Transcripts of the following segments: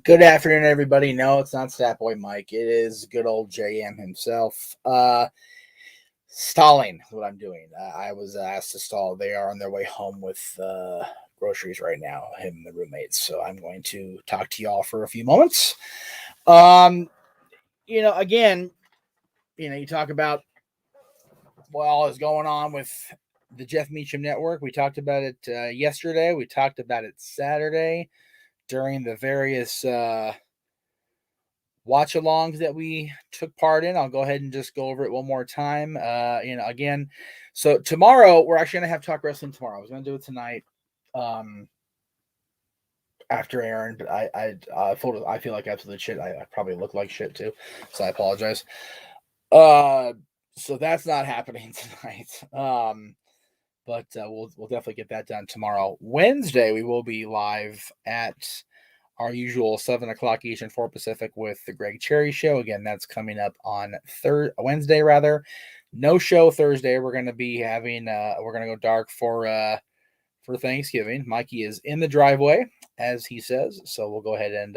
Good afternoon, everybody. No, it's not Statboy Mike. It is good old JM himself. Stalling is what I'm doing. I was asked to stall. They are on their way home with groceries right now, him and the roommates. So I'm going to talk to y'all for a few moments. Um, again, you talk about what all is going on with the Jeff Meacham Network. We talked about it yesterday. We talked about it Saturday during the various watch alongs that we took part in. I'll go ahead and just go over it one more time. Again, so tomorrow we're actually gonna have talk wrestling tomorrow. I was gonna do it tonight, after Aaron, but I feel like absolute shit. I probably look like shit too, so I apologize. So that's not happening tonight. But we'll definitely get that done tomorrow. Wednesday we will be live at our usual 7 o'clock Eastern, 4 Pacific with the Greg Cherry Show. Again, that's coming up on Wednesday rather. No show Thursday. We're gonna be having we're gonna go dark for Thanksgiving. Mikey is in the driveway, as he says, so we'll go ahead and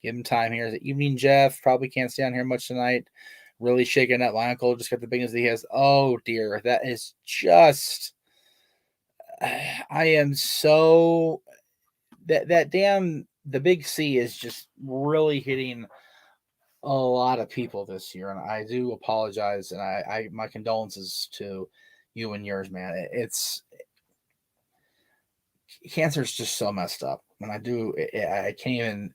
give him time here. The evening, Jeff probably can't stay on here much tonight. Really shaking up. My uncle just got the biggest he has. Oh dear, that is just. I am so that damn the big C is just really hitting a lot of people this year, and I do apologize, and I my condolences to you and yours, man. It's cancer is just so messed up, and I can't even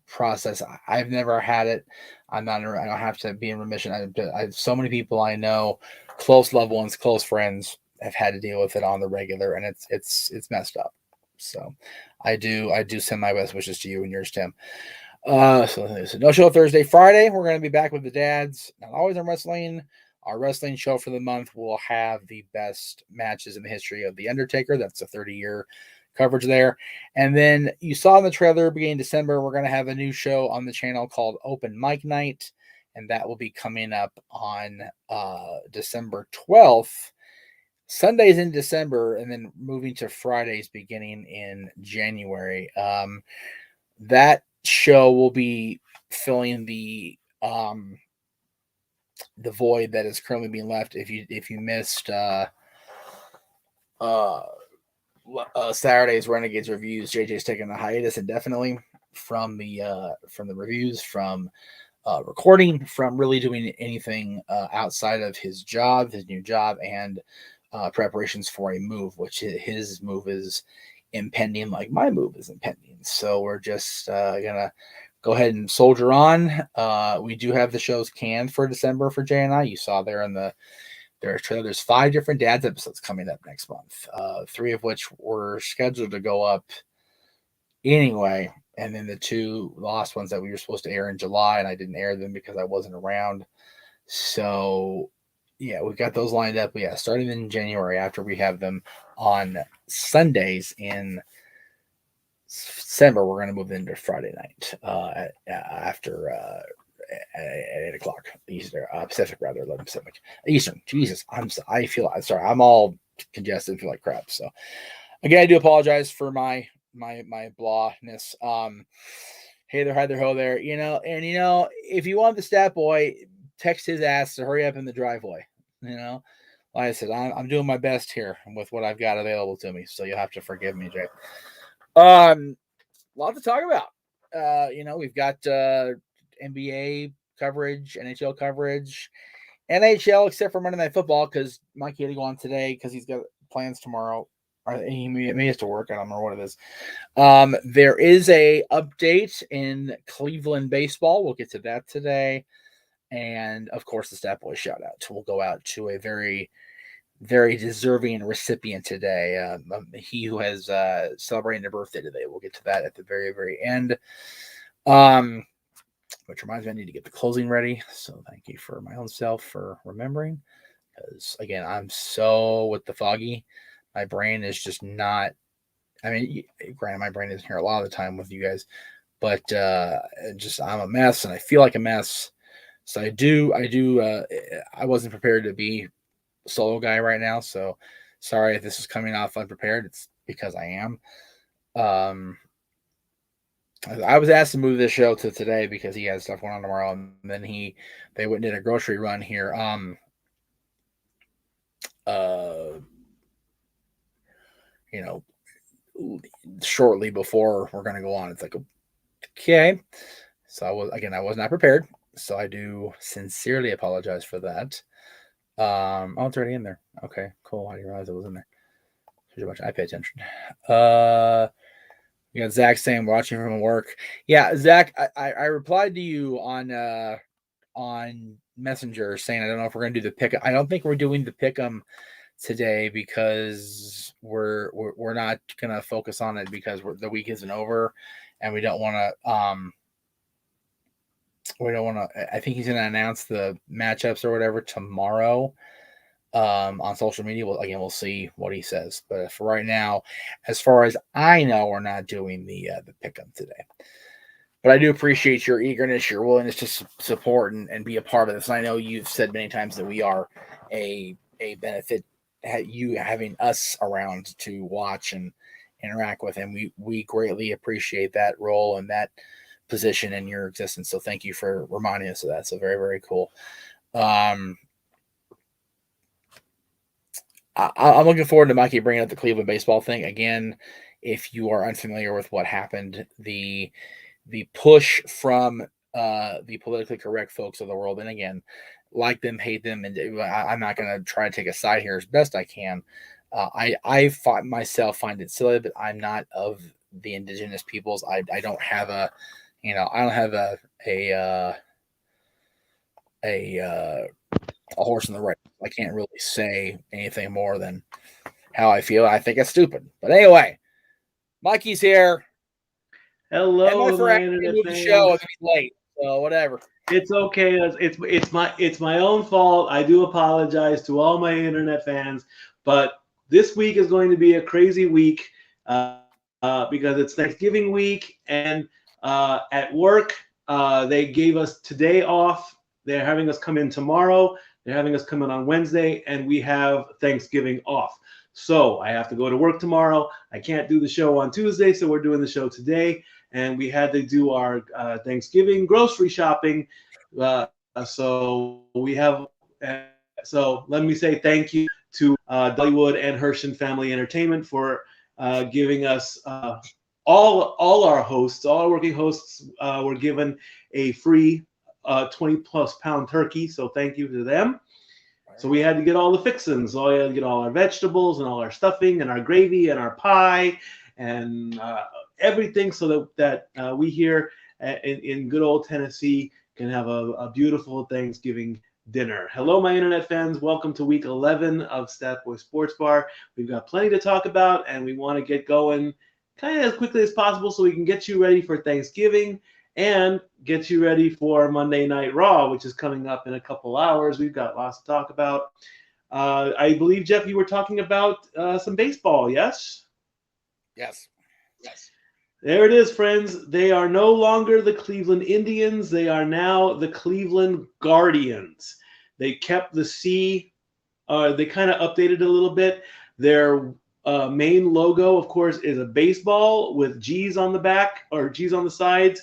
process. I've never had it. I don't have to be in remission. I have so many people I know, close loved ones, close friends, have had to deal with it on the regular, and it's messed up. So I do send my best wishes to you and yours, Tim. So no show Thursday. Friday, we're going to be back with the dads. Not always on wrestling. Our wrestling show for the month will have the best matches in the history of The Undertaker. That's a 30-year coverage there. And then you saw in the trailer beginning December, we're going to have a new show on the channel called Open Mic Night. And that will be coming up on December 12th. Sundays in December, and then moving to Fridays beginning in January. That show will be filling the void that is currently being left. If you missed Saturday's Renegades reviews, JJ's taking a hiatus indefinitely from the reviews, from recording, from really doing anything outside of his new job, and preparations for a move, which his move is impending, like my move is impending. So we're just gonna go ahead and soldier on. We do have the shows canned for December for Jay and I. You saw there in their trailer. There's 5 different dads episodes coming up next month. 3 of which were scheduled to go up anyway, and then the last ones that we were supposed to air in July, and I didn't air them because I wasn't around. So yeah, we've got those lined up. But yeah, starting in January, after we have them on Sundays in December, we're going to move into Friday night after at 8 o'clock Eastern, Pacific rather, 11 Pacific Eastern. Jesus, I'm sorry, I'm all congested, feel like crap. So again, I do apologize for my blahness. Hey there, hi there, ho there. If you want the stat boy, text his ass to hurry up in the driveway. Like I said, I'm doing my best here with what I've got available to me, so you'll have to forgive me, Jay. A lot to talk about. We've got NBA coverage, NHL coverage, NHL except for Monday Night Football because Mikey had to go on today because he's got plans tomorrow. Or he may have to work. I don't know what it is. There is a update in Cleveland baseball. We'll get to that today. And, of course, the Stat Boy shout-out will go out to a very, very deserving recipient today. He who has celebrated a birthday today. We'll get to that at the very, very end. Which reminds me, I need to get the closing ready. So thank you for my own self for remembering. Because, again, I'm so with the foggy. My brain is just not. I mean, granted, my brain isn't here a lot of the time with you guys, but I'm a mess, and I feel like a mess. So I wasn't prepared to be a solo guy right now. So sorry if this is coming off unprepared. It's because I am. I was asked to move this show to today because he has stuff going on tomorrow, and then they went and did a grocery run here. Uh, you know, shortly before we're gonna go on. It's like, okay. So I was not prepared. So I do sincerely apologize for that. Oh, it's already in there. Okay, cool. I didn't realize it was in there. Too much. I pay attention. You got Zach saying watching from work. Yeah, Zach, I replied to you on Messenger saying I don't know if we're gonna do the pick. I don't think we're doing the pick'em today because we're not gonna focus on it because the week isn't over, and we don't want to I think he's gonna announce the matchups or whatever tomorrow on social media. We'll see what he says, but for right now, as far as I know, we're not doing the pick'em today. But I do appreciate your eagerness, your willingness to support and be a part of this. And I know you've said many times that we are a benefit, you having us around to watch and interact with, and we greatly appreciate that role and that position in your existence. So thank you for reminding us of that. So very, very cool. I'm looking forward to Mikey bringing up the Cleveland baseball thing again. If you are unfamiliar with what happened, the push from the politically correct folks of the world, and again, like them, hate them, and I'm not going to try to take a side here as best I can. I myself find it silly, but I'm not of the indigenous peoples. I don't have a, I don't have a horse in the race. I can't really say anything more than how I feel. I think it's stupid. But anyway, Mikey's here. Hello, And my my internet move the show. fans. It's late, so whatever. It's okay. It's my own fault. I do apologize to all my internet fans, but this week is going to be a crazy week because it's Thanksgiving week, and at work they gave us today off. They're having us come in tomorrow. They're having us come in on Wednesday, and we have Thanksgiving off. So I have to go to work tomorrow. I can't do the show on Tuesday, so we're doing the show today. And we had to do our Thanksgiving grocery shopping. So we have. So let me say thank you to Dollywood and Hershin Family Entertainment for giving us all our hosts, all our working hosts were given a free 20+ pound turkey. So thank you to them. So we had to get all the fixins. So we had to get all our vegetables and all our stuffing and our gravy and our pie and everything so that we here in good old Tennessee can have a beautiful Thanksgiving dinner. Hello, my internet fans. Welcome to week 11 of Stat Boy Sports Bar. We've got plenty to talk about, and we want to get going kind of as quickly as possible so we can get you ready for Thanksgiving and get you ready for Monday Night Raw, which is coming up in a couple hours. We've got lots to talk about. I believe, Jeff, you were talking about some baseball, yes? Yes. There it is, friends. They are no longer the Cleveland Indians. They are now the Cleveland Guardians. They kept the C. They kind of updated a little bit. Their main logo, of course, is a baseball with G's on the back or G's on the sides,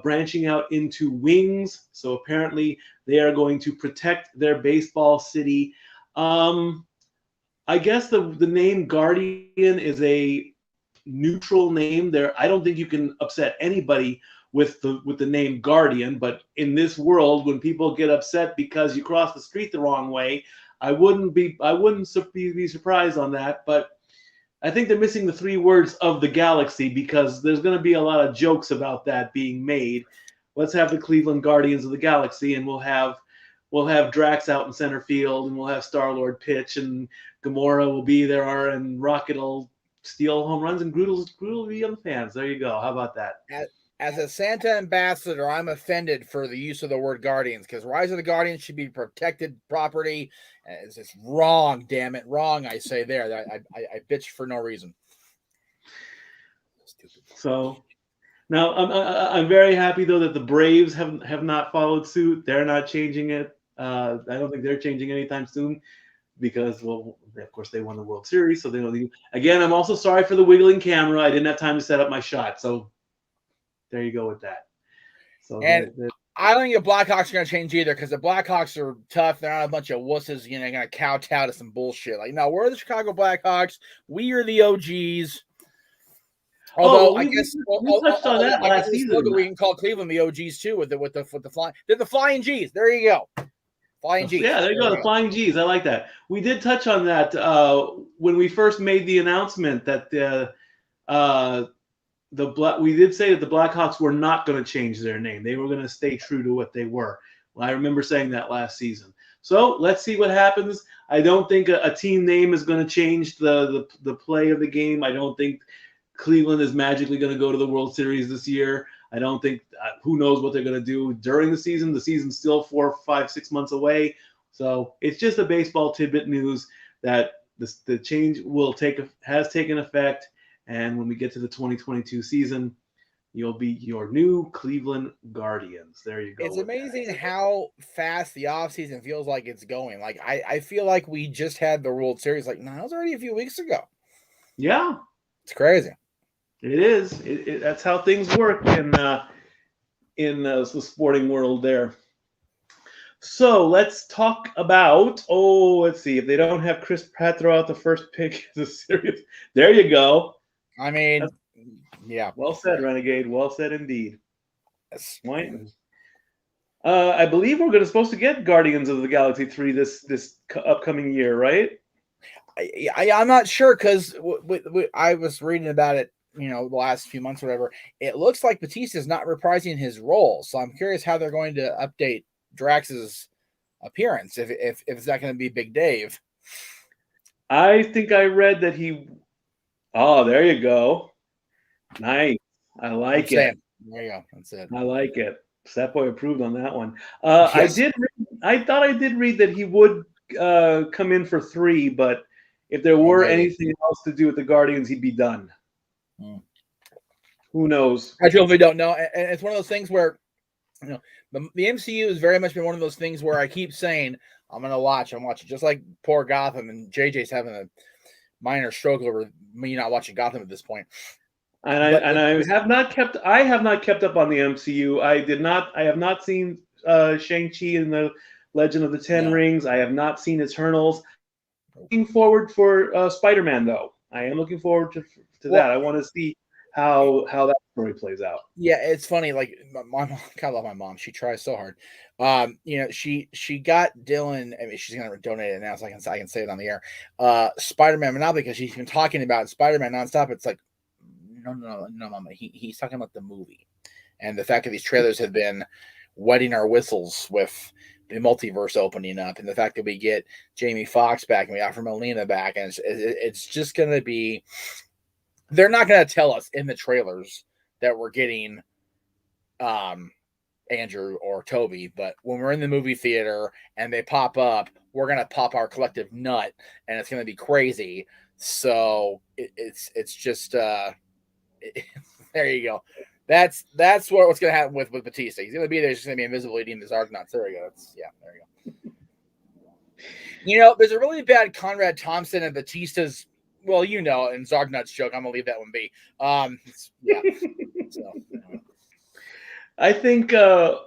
branching out into wings. So apparently they are going to protect their baseball city. I guess the name Guardian is a neutral name. There, I don't think you can upset anybody with the name Guardian. But in this world, when people get upset because you cross the street the wrong way, I wouldn't be surprised on that. But I think they're missing the 3 words of the galaxy because there's going to be a lot of jokes about that being made. Let's have the Cleveland Guardians of the Galaxy, and we'll have Drax out in center field, and we'll have Star-Lord pitch, and Gamora will be there, and Rocket will steal home runs, and Groot will be on the fans. There you go. How about that? As a Santa ambassador, I'm offended for the use of the word Guardians because Rise of the Guardians should be protected property. It's just wrong, damn it, wrong. I say there. I bitched for no reason. Stupid. So now I'm very happy though that the Braves have not followed suit. They're not changing it. I don't think they're changing anytime soon because, well, of course they won the World Series, so they don't. Again, I'm also sorry for the wiggling camera. I didn't have time to set up my shot, so there you go with that. So And I don't think the Blackhawks are going to change either, because the Blackhawks are tough. They're not a bunch of wusses, going to kowtow to some bullshit. Like, no, we're the Chicago Blackhawks. We are the OGs. Although I guess we touched on that last season. We can call Cleveland the OGs too with the flying. They're the Flying G's. There you go. Flying G's. Yeah, there you go. The Flying G's. I like that. We did touch on that when we first made the announcement that we did say that the Blackhawks were not going to change their name. They were going to stay true to what they were. Well, I remember saying that last season. So let's see what happens. I don't think a team name is going to change the play of the game. I don't think Cleveland is magically going to go to the World Series this year. I don't think who knows what they're going to do during the season. The season's still 4, 5, 6 months away. So it's just a baseball tidbit news that the change has taken effect. And when we get to the 2022 season, you'll be your new Cleveland Guardians. There you go. It's amazing how fast the offseason feels like it's going. Like, I feel like we just had the World Series. Like, no, it was already a few weeks ago. Yeah. It's crazy. It is. That's how things work in the sporting world there. So let's talk about, let's see. If they don't have Chris Pratt throw out the first pick of the series, there you go. I mean, yeah. Well said, Renegade. Well said indeed. Yes. I believe we're supposed to get Guardians of the Galaxy 3 this upcoming year, right? I'm not sure, because I was reading about it, the last few months or whatever. It looks like Batista's not reprising his role, so I'm curious how they're going to update Drax's appearance, if it's not going to be Big Dave. I think I read that he. Oh, there you go. Nice. I like it. There you go. That's it. I like it. Stepboy approved on that one. Yes. I thought I did read that he would come in for 3, but if there were anything else to do with the Guardians, he'd be done. Who knows? I truly don't know. And it's one of those things where, the MCU has very much been one of those things where I keep saying, I'm watching, just like poor Gotham, and JJ's having a minor stroke over me not watching Gotham at this point. I have not kept up on the MCU. I have not seen Shang-Chi and the Legend of the Ten Rings. I have not seen Eternals. Looking forward for Spider-Man, though. I am looking forward to that. I want to see how that story plays out. Yeah, it's funny. Like, my mom, I love my mom. She tries so hard. She got Dylan. I mean, she's gonna donate it now, so I can say it on the air. Spider-Man, but not because she's been talking about Spider-Man nonstop. It's like, no, Mama. He's talking about the movie, and the fact that these trailers have been wetting our whistles with the multiverse opening up, and the fact that we get Jamie Foxx back and we offer Melina back, and it's just gonna be. They're not gonna tell us in the trailers that we're getting Andrew or Toby, but when we're in the movie theater and they pop up, we're gonna pop our collective nut, and it's gonna be crazy. So it's just there you go. That's what's gonna happen with Batista. He's gonna be there. He's gonna be invisible eating the Zargnuts. There you go. There you go. There's a really bad Conrad Thompson and Batista's. Well, and Zargnut's joke. I'm gonna leave that one be. Yeah. So. I think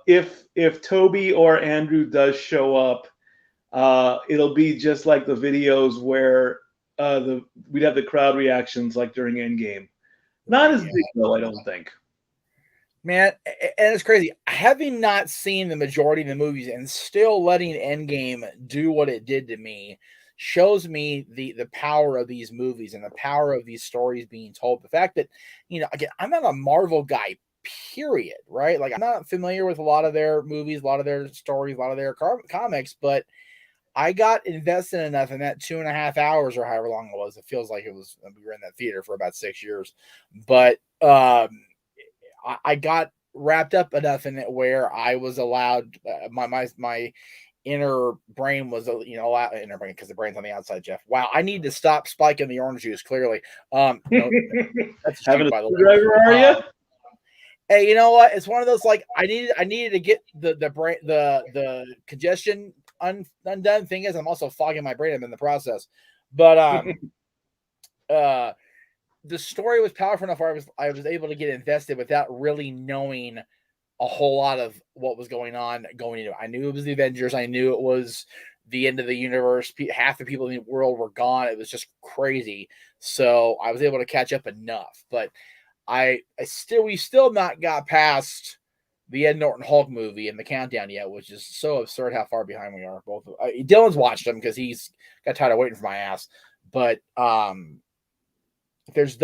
if Toby or Andrew does show up, it'll be just like the videos where we'd have the crowd reactions like during Endgame. Not as big though, I don't think. Man, and it's crazy. Having not seen the majority of the movies and still letting Endgame do what it did to me shows me the power of these movies and the power of these stories being told. The fact that, again, I'm not a Marvel guy, period, right? Like, I'm not familiar with a lot of their movies, a lot of their stories, a lot of their comics, but I got invested enough in that 2.5 hours or however long it was. It feels like we were in that theater for about 6 years, but I got wrapped up enough in it where I was allowed my inner brain was, allowed, inner brain, because the brain's on the outside, Jeff. Wow, I need to stop spiking the orange juice, clearly. That's having a screwdriver, are you? Hey, you know what? It's one of those, like, I needed to get the brain, the congestion undone. Thing is, I'm also fogging my brain up in the process. But the story was powerful enough where I was able to get invested without really knowing a whole lot of what was going on going into it. I knew it was the Avengers. I knew it was the end of the universe. Half the people in the world were gone. It was just crazy. So I was able to catch up enough. But we still not got past the Ed Norton Hulk movie and the countdown yet, which is so absurd how far behind we are. Both Dylan's watched them because he's got tired of waiting for my ass. But there's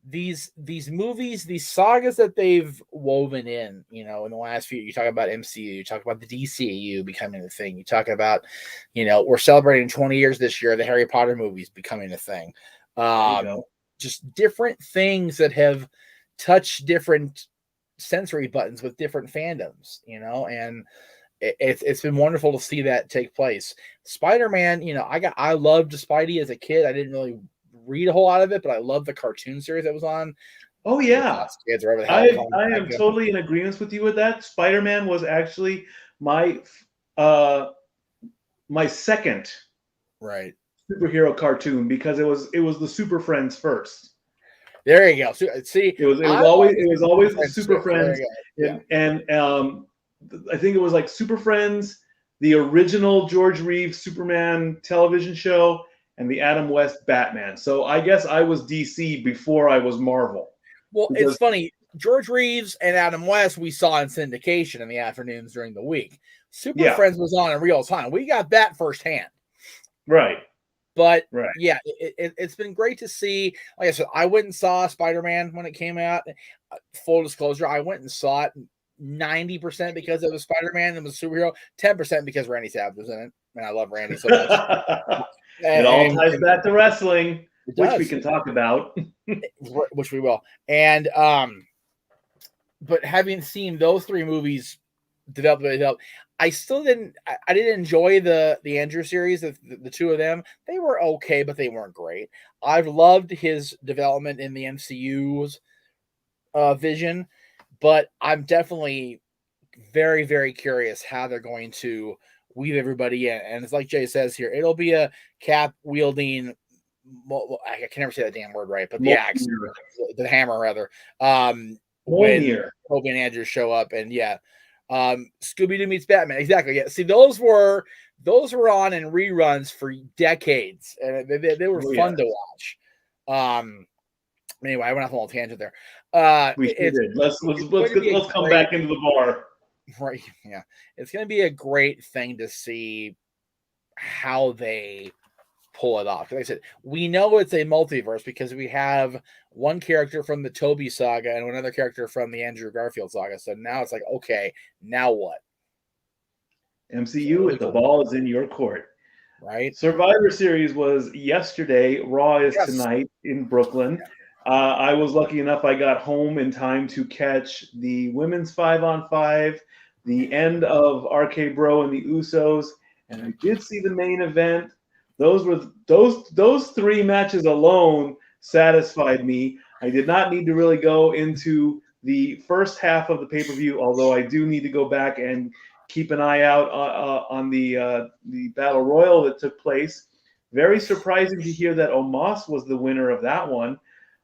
these movies, these sagas that they've woven in, in the last few. You talk about MCU, you talk about the DCU becoming a thing. You talk about, we're celebrating 20 years this year. The Harry Potter movies becoming a thing. Just different things that have touched different sensory buttons with different fandoms, and it's been wonderful to see that take place. Spider-Man, I loved Spidey as a kid. I didn't really read a whole lot of it, but I love the cartoon series that was on. Oh yeah, kids, I am totally in agreement with you with that. Spider-Man was actually my my second superhero cartoon because it was the Super Friends first. There you go. See, it was always the Super Friends, and I think it was like Super Friends, the original George Reeves Superman television show, and the Adam West Batman. So I guess I was DC before I was Marvel. Well, it's funny. George Reeves and Adam West we saw in syndication in the afternoons during the week. Super Friends was on in real time. We got that firsthand. Right. But yeah, it's been great to see. Like I said, I went and saw Spider-Man when it came out. Full disclosure, I went and saw it 90% because it was Spider-Man and was a superhero, 10% because Randy Savage was in it. And I love Randy so much. It all ties back to wrestling, which we can talk about. Which we will. And but having seen those three movies develop, I didn't enjoy the Andrew series, the two of them. They were okay, but they weren't great. I've loved his development in the MCU's vision, but I'm definitely very, very curious how they're going to weave everybody in. And it's like Jay says here, it'll be a cap wielding, I can never say that damn word right, but the axe, the hammer rather. When Toby and Andrew show up, and Scooby-Doo meets Batman. Exactly. Yeah. See, those were on in reruns for decades, and they were fun to watch. Anyway, I went off on a little tangent there. Let's come back into the bar. Right. Yeah. It's going to be a great thing to see how they pull it off. Like I said, we know it's a multiverse because we have one character from the Toby saga and another character from the Andrew Garfield saga. So now it's like, okay, now what? MCU, the ball is in your court. Right. Survivor Series was yesterday. Raw is tonight in Brooklyn. I was lucky enough I got home in time to catch the women's 5-on-5, the end of RK Bro and the Usos, and I did see the main event. Those three matches alone satisfied me. I did not need to really go into the first half of the pay-per-view, although I do need to go back and keep an eye out on the Battle Royal that took place. Very surprising to hear that Omos was the winner of that one.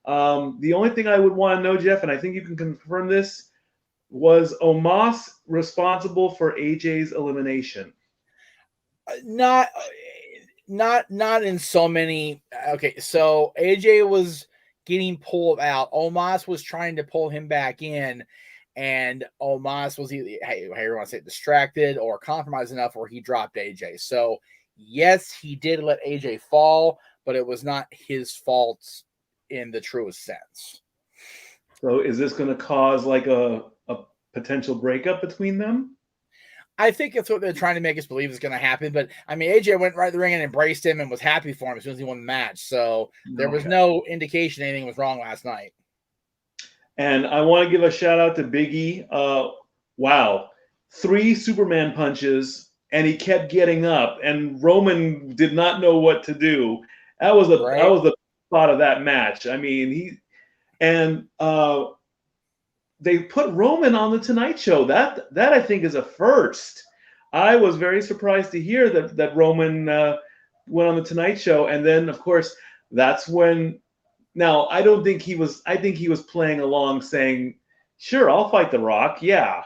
The only thing I would want to know, Jeff, and I think you can confirm this, was Omos responsible for AJ's elimination? Not in so many. Okay, so AJ was getting pulled out. Omos was trying to pull him back in, and Omos was either, you want to say, distracted or compromised enough where he dropped AJ. So yes, he did let AJ fall, but it was not his fault in the truest sense. So is this going to cause like a potential breakup between them? I think it's what they're trying to make us believe is going to happen. But I mean, AJ went right to the ring and embraced him and was happy for him as soon as he won the match. So there was no indication anything was wrong last night. And I want to give a shout out to Big E. Wow. 3 Superman punches and he kept getting up and Roman did not know what to do. That was the thought of that match. I mean, they put Roman on the Tonight Show. That I think is a first. I was very surprised to hear that Roman went on the Tonight Show, and then of course that's when Now, I don't think he was. I think he was playing along, saying, "Sure, I'll fight The Rock." Yeah,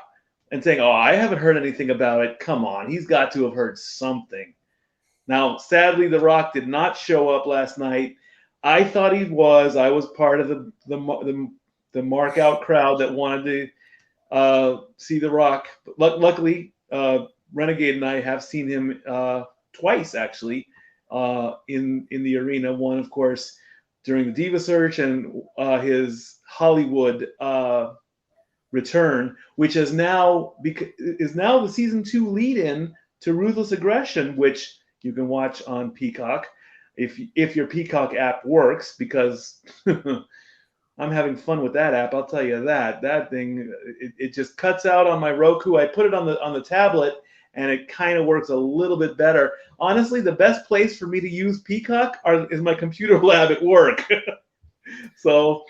and saying, "Oh, I haven't heard anything about it." Come on, he's got to have heard something. Now, sadly, The Rock did not show up last night. I thought he was. I was part of the mark out crowd that wanted to see The Rock. But luckily, Renegade and I have seen him twice actually in the arena. One, of course, during the Diva Search, and his Hollywood return, which is now the season 2 lead-in to Ruthless Aggression, which you can watch on Peacock if your Peacock app works, because I'm having fun with that app. I'll tell you that thing it just cuts out on my Roku. I put it on the tablet, and it kind of works a little bit better. Honestly, the best place for me to use Peacock is my computer lab at work. So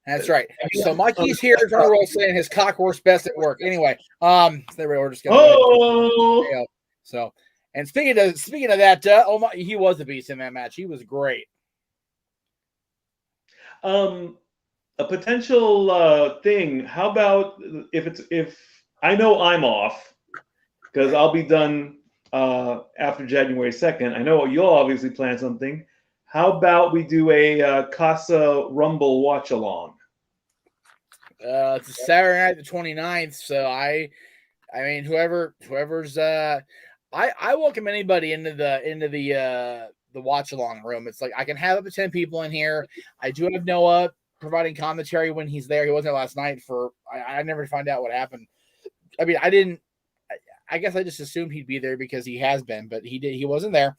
that's right. So Mikey's here trying to roll saying his cock works best at work. Anyway, we're just gonna so. And speaking of that, he was a beast in that match. He was great. A potential thing. How about if I know I'm off, because I'll be done after January 2nd. I know you'll obviously plan something. How about we do a Casa Rumble watch along? It's a Saturday night, the 29th. So I mean, whoever's I welcome anybody into the watch along room. It's like I can have up to 10 people in here. I do have Noah providing commentary when he's there. He wasn't there last night I never find out what happened. I mean, I guess I just assumed he'd be there because he has been, but he wasn't there.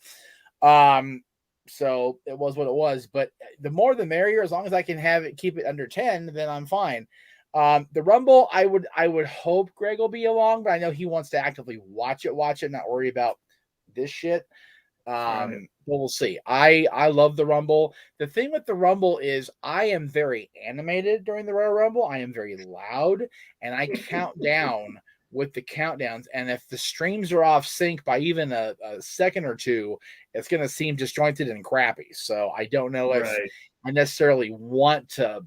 So it was what it was, but the more the merrier. As long as I can keep it under 10, then I'm fine. The Rumble, I would hope Greg will be along, but I know he wants to actively watch it, not worry about this shit. But we'll see. I love the Rumble. The thing with the Rumble is I am very animated during the Royal Rumble. I am very loud, and I count down with the countdowns. And if the streams are off sync by even a second or two, it's going to seem disjointed and crappy. So I don't know if I necessarily want to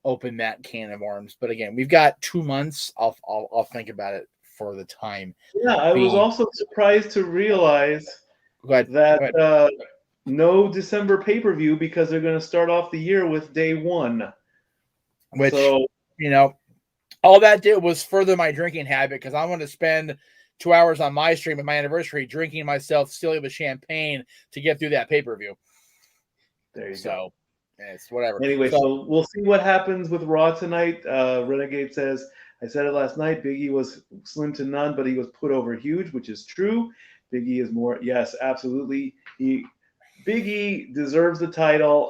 open that can of worms. But again, we've got 2 months. I'll think about it for the time. Yeah, I was also surprised to realize that no December pay-per-view, because they're going to start off the year with day 1. Which, all that did was further my drinking habit, because I want to spend 2 hours on my stream at my anniversary drinking myself silly with champagne to get through that pay-per-view. There you go. It's whatever. Anyway, so we'll see what happens with Raw tonight. Renegade says, I said it last night, Big E was slim to none, but he was put over huge, which is true. Big E is more, yes, absolutely. Big E deserves the title.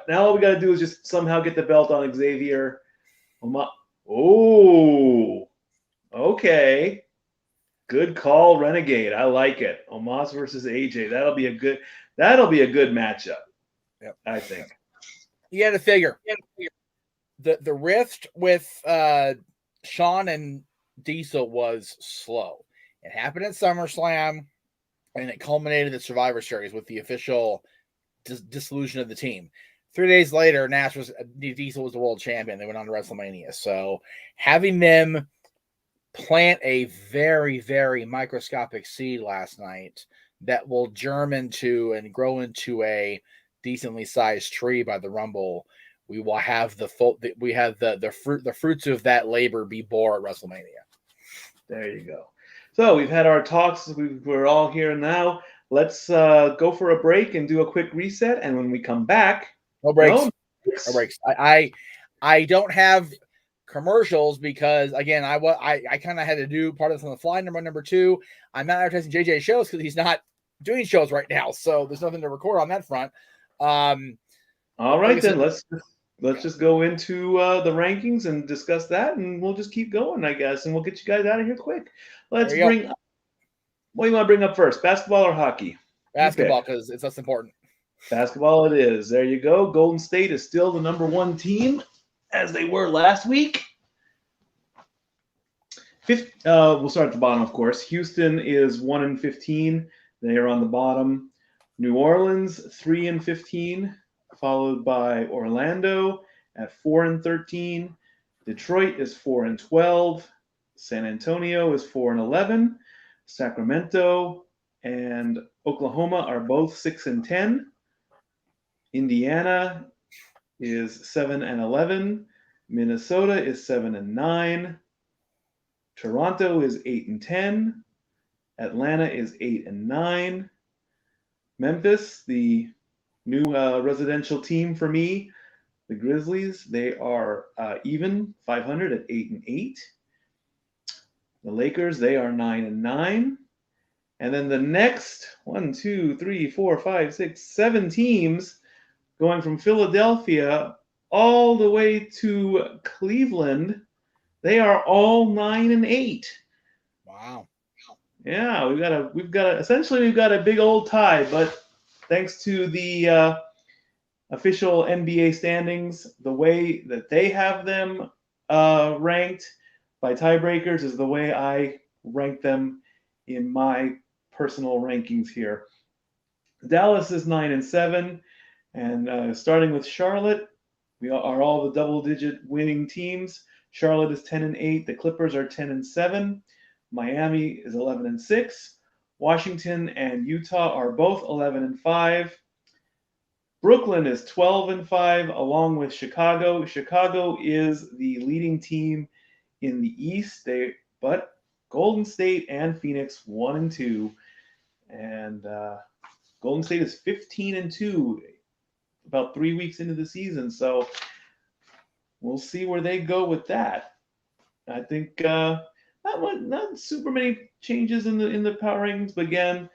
Now all we got to do is just somehow get the belt on Xavier. Oh, okay. Good call, Renegade. I like it. Omos versus AJ. That'll be a good matchup. Yep. I think. You got to figure the rift with Shawn and Diesel was slow. It happened at SummerSlam, and it culminated at Survivor Series with the official dissolution of the team. 3 days later, Diesel was the world champion. They went on to WrestleMania. So having them plant a very, very microscopic seed last night that will germ into and grow into a decently sized tree by the Rumble, we will have the fruits of that labor be bore at WrestleMania. There you go. So we've had our talks. We're all here now. Let's go for a break and do a quick reset. And when we come back, no breaks. No breaks. I don't have commercials because, again, I kind of had to do part of this on the fly. Number 2, I'm not advertising JJ shows because he's not doing shows right now, so there's nothing to record on that front. All right, then let's just go into the rankings and discuss that, and we'll just keep going, I guess, and we'll get you guys out of here quick. Let's bring up, what do you want to bring up first, basketball or hockey? Basketball, because it's less important. Basketball it is. There you go. Golden State is still the number 1 team, as they were last week. We'll start at the bottom, of course. Houston is 1-15. They are on the bottom. New Orleans 3-15. followed by Orlando at 4-13. Detroit is 4-12. San Antonio is 4-11. Sacramento and Oklahoma are both 6-10. Indiana is 7-11. Minnesota is 7-9. Toronto is 8-10. Atlanta is 8-9. Memphis, the new residential team for me, the Grizzlies, they are even 500 at 8-8. The Lakers, they are 9-9. And then the next 1, 2, 3, 4, 5, 6, 7 teams going from Philadelphia all the way to Cleveland, they are all 9-8. Wow. Yeah, we've got a big old tie, but thanks to the official NBA standings, the way that they have them ranked by tiebreakers is the way I rank them in my personal rankings here. Dallas is 9-7, and starting with Charlotte, we are all the double-digit winning teams. Charlotte is 10-8. The Clippers are 10-7. Miami is 11-6. Washington and Utah are both 11-5. Brooklyn is 12-5, along with Chicago. Chicago is the leading team in the East. But Golden State and Phoenix 1-2, and Golden State is 15-2, about 3 weeks into the season. So we'll see where they go with that. I think not super many changes in the power rankings, but again,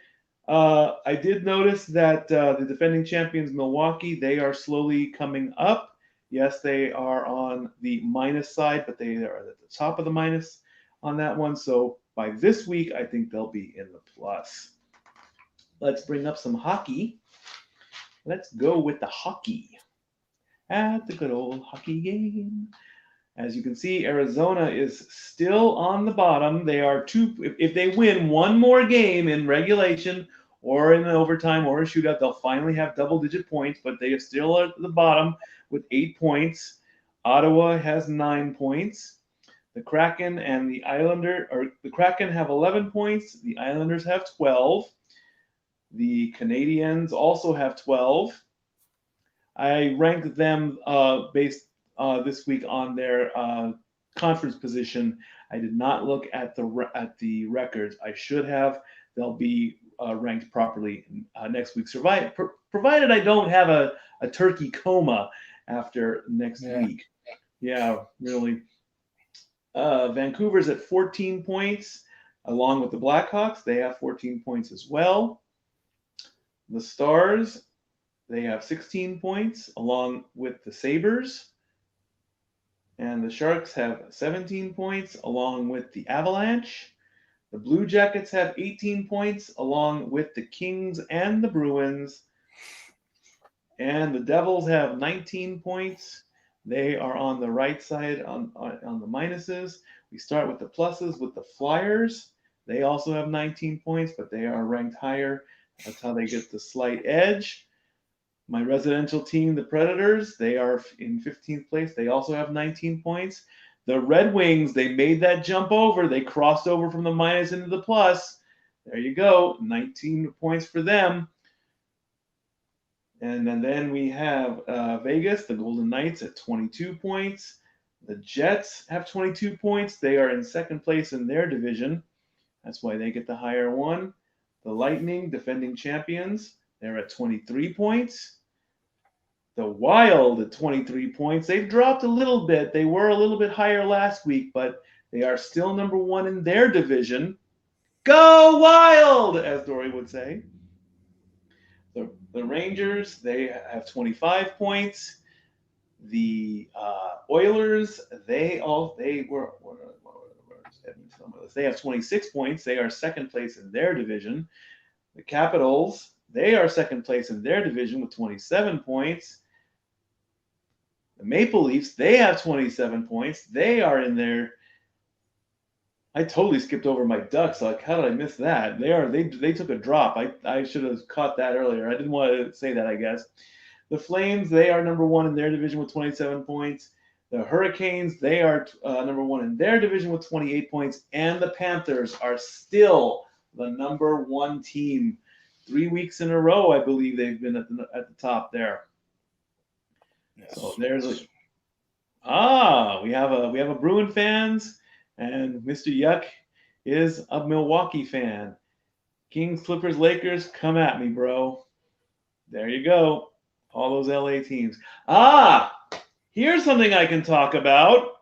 I did notice that the defending champions Milwaukee, they are slowly coming up. Yes, they are on the minus side, but they are at the top of the minus on that one. So by this week, I think they'll be in the plus. Let's bring up some hockey. Let's go with the hockey. At the good old hockey game. As you can see, Arizona is still on the bottom. They are if they win one more game in regulation or in overtime or a shootout, they'll finally have double-digit points, but they are still at the bottom with 8 points. Ottawa has 9 points. The Kraken and the Kraken have 11 points. The Islanders have 12. The Canadiens also have 12. I ranked them based this week on their conference position. I did not look at the records. I should have. They'll be ranked properly next week, provided I don't have a turkey coma after next week. Yeah, really. Vancouver's at 14 points, along with the Blackhawks. They have 14 points as well. The Stars, they have 16 points, along with the Sabres. And the Sharks have 17 points, along with the Avalanche. The Blue Jackets have 18 points, along with the Kings and the Bruins. And the Devils have 19 points. They are on the right side on the minuses. We start with the pluses with the Flyers. They also have 19 points, but they are ranked higher. That's how they get the slight edge. My residential team, the Predators, they are in 15th place. They also have 19 points. The Red Wings, they made that jump over. They crossed over from the minus into the plus. There you go, 19 points for them. And then we have Vegas, the Golden Knights at 22 points. The Jets have 22 points. They are in second place in their division. That's why they get the higher one. The Lightning, defending champions, they're at 23 points. The Wild at 23 points. They've dropped a little bit. They were a little bit higher last week, but they are still number one in their division. Go Wild, as Dory would say. The Rangers, they have 25 points. The Oilers, they have 26 points. They are second place in their division. The Capitals, they are second place in their division with 27 points. The Maple Leafs, they have 27 points. They are in there. I totally skipped over my Ducks. Like, how did I miss that? They took a drop. I should have caught that earlier. I didn't want to say that, I guess. The Flames, they are number one in their division with 27 points. The Hurricanes, they are number one in their division with 28 points. And the Panthers are still the number one team. 3 weeks in a row, I believe they've been at the top there. Yes. So there's we have a Bruin fans, and Mr. Yuck is a Milwaukee fan. Kings, Clippers, Lakers, come at me, bro. There you go. All those LA teams. Here's something I can talk about.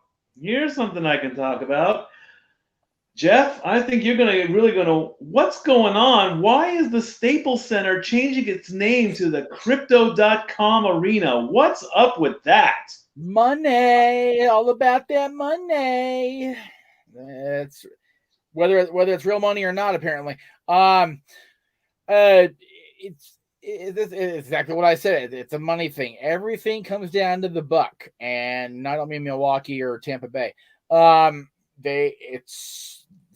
Jeff, I think you're really gonna. What's going on? Why is the Staples Center changing its name to the Crypto.com Arena? What's up with that? Money, all about that money. It's whether it's real money or not, apparently. It's exactly what I said. It's a money thing. Everything comes down to the buck, and I don't mean Milwaukee or Tampa Bay.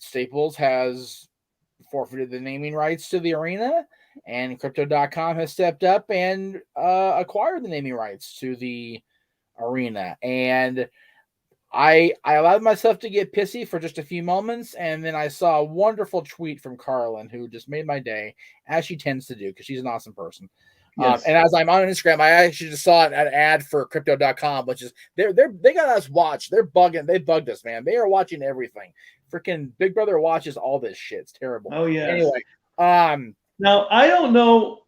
Staples has forfeited the naming rights to the arena, and Crypto.com has stepped up and acquired the naming rights to the arena. And I allowed myself to get pissy for just a few moments, and then I saw a wonderful tweet from Carlin, who just made my day, as she tends to do, because she's an awesome person. Yes. And as I'm on Instagram, I actually just saw an ad for Crypto.com, which is they got us watched. They bugged us, man. They are watching everything. Freaking Big Brother watches all this shit. It's terrible. Oh yeah. Anyway, now I don't know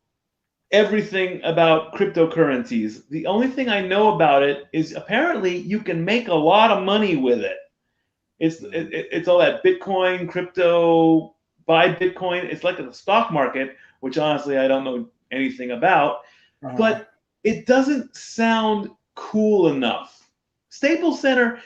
everything about cryptocurrencies. The only thing I know about it is apparently you can make a lot of money with it. It's all that Bitcoin, crypto, buy Bitcoin. It's like the stock market, which honestly I don't know anything about, but it doesn't sound cool enough. Staples Center,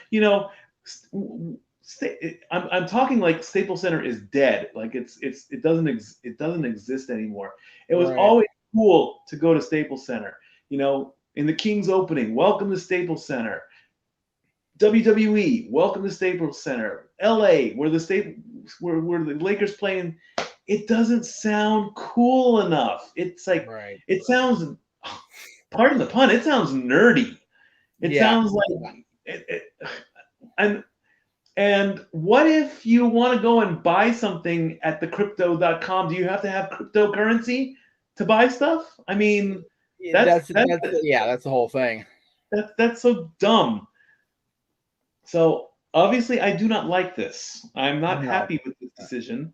I'm talking like Staples Center is dead. Like it doesn't exist anymore. It was always cool to go to Staples Center. In the Kings opening, welcome to Staples Center. WWE, welcome to Staples Center. LA, where the Lakers playing. It doesn't sound cool enough. It's like it sounds, pardon the pun, it sounds nerdy. It sounds like and what if you want to go and buy something at the Crypto.com? Do you have to have cryptocurrency to buy stuff? I mean, that's the whole thing. That's so dumb. So obviously, I do not like this. I'm not happy with this decision.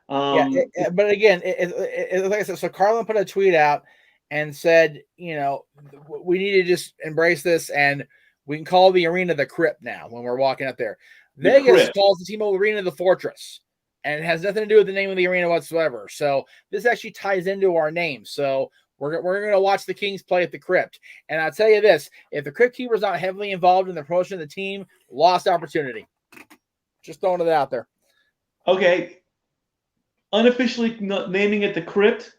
But again, like I said, so Carlin put a tweet out and said, we need to just embrace this, and we can call the arena the Crypt now when we're walking up there. Vegas calls the T-Mobile Arena the Fortress, and it has nothing to do with the name of the arena whatsoever. So this actually ties into our name. So we're going to watch the Kings play at the Crypt. And I'll tell you this, if the Crypt Keeper's not heavily involved in the promotion of the team, lost opportunity. Just throwing it out there. Okay. Unofficially naming it the Crypt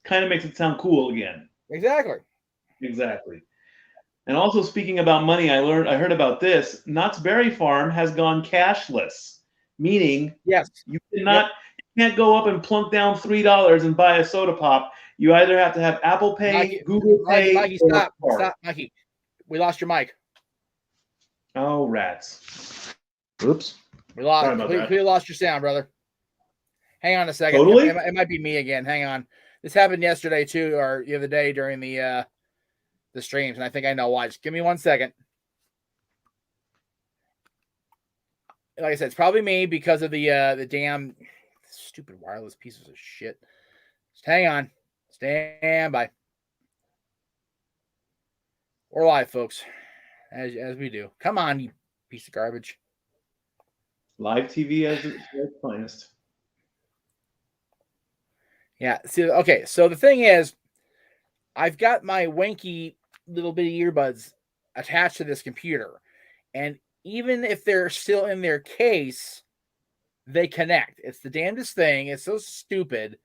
kind of makes it sound cool again. Exactly. And also, speaking about money, I heard about this. Knott's Berry Farm has gone cashless, meaning you can't go up and plunk down $3 and buy a soda pop. You either have to have Apple Pay, Google Pay. Mikey, stop, Mikey. We lost your mic. Oh, rats! Oops. We lost your sound, brother. Hang on a second. Totally? It might be me again. Hang on. This happened yesterday too, or the other day during the streams, and I think I know why. Just give me 1 second. Like I said, it's probably me because of the damn stupid wireless pieces of shit. Just hang on. Stand by. We're live, folks. As we do. Come on, you piece of garbage. Live TV as its finest. Yeah. See, okay. So the thing is, I've got my wanky little bitty earbuds attached to this computer, and even if they're still in their case, they connect. It's the damnedest thing. It's so stupid,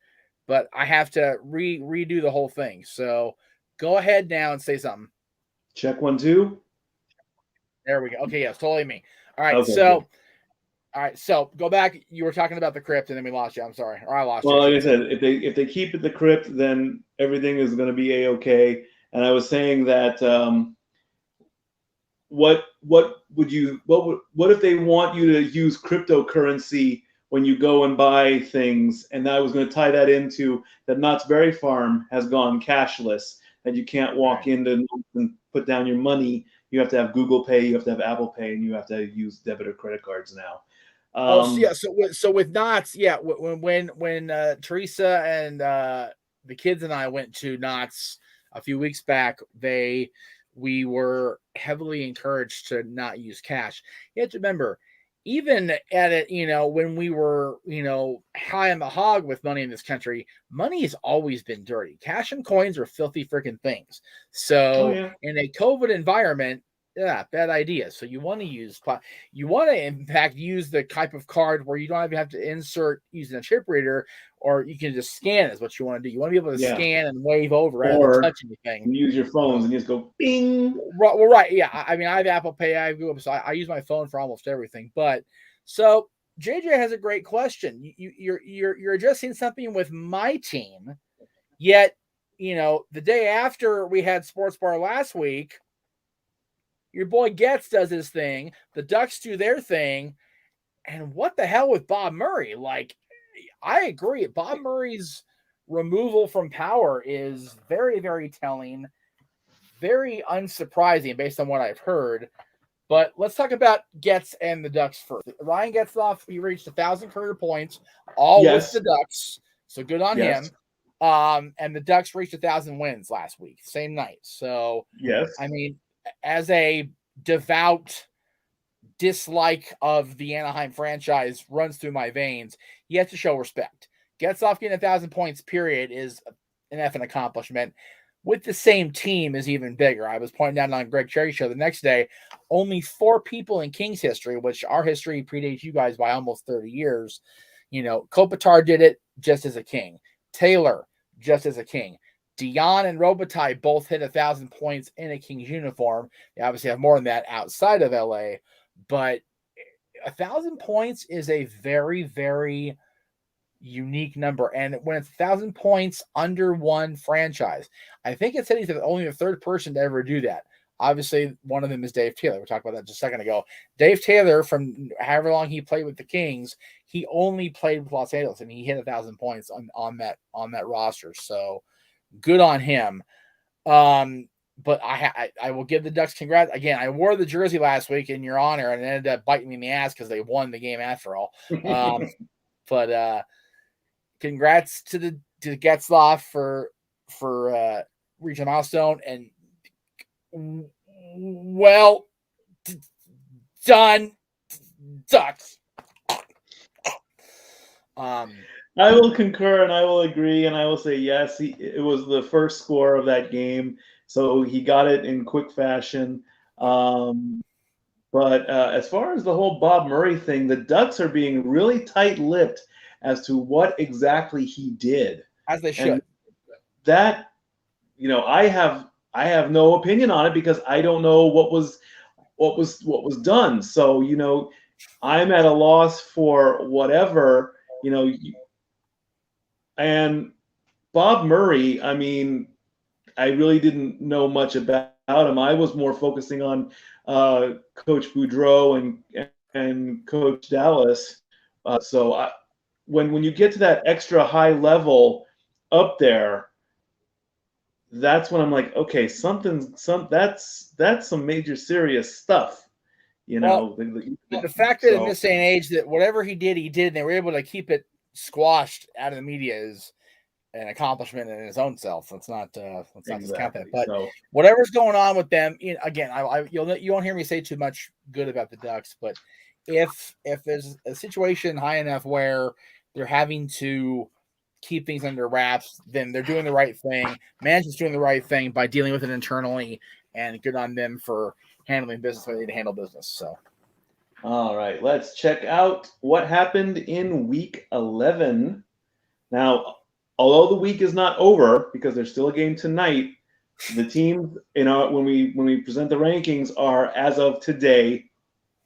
but I have to redo the whole thing. So go ahead now and say something. Check 1, 2. There we go. Okay, yeah, it's totally me. All right, okay, so. Good. All right, so go back. You were talking about the Crypt, and then we lost you. I'm sorry, or I lost you. Well, like I said, if they keep it the Crypt, then everything is going to be A-okay. and I was saying that what if they want you to use cryptocurrency when you go and buy things? And I was going to tie that into that Knott's Berry Farm has gone cashless, that you can't walk into and put down your money. You have to have Google Pay, you have to have Apple Pay, and you have to use debit or credit cards now. So with Knott's, when Teresa and the kids and I went to Knott's a few weeks back, we were heavily encouraged to not use cash. You have to remember, even at it, when we were, high on the hog with money in this country, money has always been dirty. Cash and coins are filthy freaking things. So in a COVID environment, bad idea. So you want to use in fact use the type of card where you don't even have to insert using a chip reader, or you can just scan is what you want to do. You want to be able to scan and wave over rather than touch anything. You use your phones and you just go bing. Well, right. Yeah. I mean, I have Apple Pay, I have Google, so I use my phone for almost everything. But so JJ has a great question. You're addressing something with my team, yet, the day after we had Sports Bar last week, your boy Getz does his thing. The Ducks do their thing. And what the hell with Bob Murray? Like, I agree. Bob Murray's removal from power is very, very telling, very unsurprising based on what I've heard. But let's talk about Getz and the Ducks first. Ryan Getzlaf, he reached 1,000 career points, all with the Ducks. So good on him. And the Ducks reached 1,000 wins last week, same night. So, I mean, as a devout dislike of the Anaheim franchise runs through my veins, you have to show respect. Getzlaf getting 1,000 points, period, is an effing accomplishment. With the same team is even bigger. I was pointing out on Greg Cherry Show the next day, only 4 people in Kings history, which our history predates you guys by almost 30 years. Kopitar did it just as a King. Taylor, just as a King. Dion and Robitaille both hit 1,000 points in a Kings uniform. They obviously have more than that outside of LA, but 1,000 points is a very, very unique number. And when it's 1,000 points under one franchise, I think it said he's only the third person to ever do that. Obviously, one of them is Dave Taylor. We talked about that just a second ago. Dave Taylor, from however long he played with the Kings, he only played with Los Angeles, and he hit 1,000 points on that roster. So good on him. But I will give the Ducks congrats. Again, I wore the jersey last week in your honor, and it ended up biting me in the ass because they won the game after all. But congrats to Getzlaf for reaching a milestone, and well done, Ducks. I will concur and I will agree and I will say yes. It was the first score of that game, so he got it in quick fashion. But as far as the whole Bob Murray thing, the Ducks are being really tight-lipped as to what exactly he did. As they should. And that, I have no opinion on it because I don't know what was done. So, I'm at a loss for whatever, and Bob Murray, I mean, I really didn't know much about him. I was more focusing on Coach Boudreau and Coach Dallas. When you get to that extra high level up there, that's when I'm like, okay, that's some major serious stuff. Well, the fact that in this day and age that whatever he did, and they were able to keep it squashed out of the media is an accomplishment in his own self. Let's not discount that. But whatever's going on with them, again, you won't hear me say too much good about the Ducks. But if there's a situation high enough where they're having to keep things under wraps, then they're doing the right thing. Management's doing the right thing by dealing with it internally, and good on them for handling business the way they handle business. So, all right, let's check out what happened in Week 11. Now, although the week is not over because there's still a game tonight, the teams, when we present the rankings, are as of today.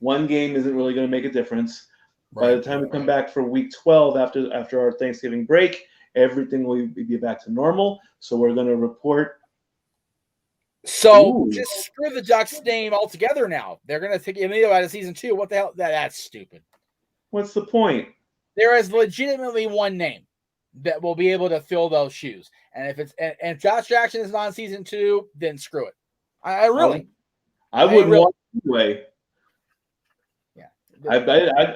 One game isn't really going to make a difference. Right. By the time we come back for Week 12 after our Thanksgiving break, everything will be back to normal. So we're going to report So Ooh. just screw the Ducks name altogether now. They're going to take Emilio out of season 2. What the hell? That's stupid. What's the point? There is legitimately one name that will be able to fill those shoes. And if Josh Jackson is not on season 2, then screw it. I really. I wouldn't want it anyway. Yeah.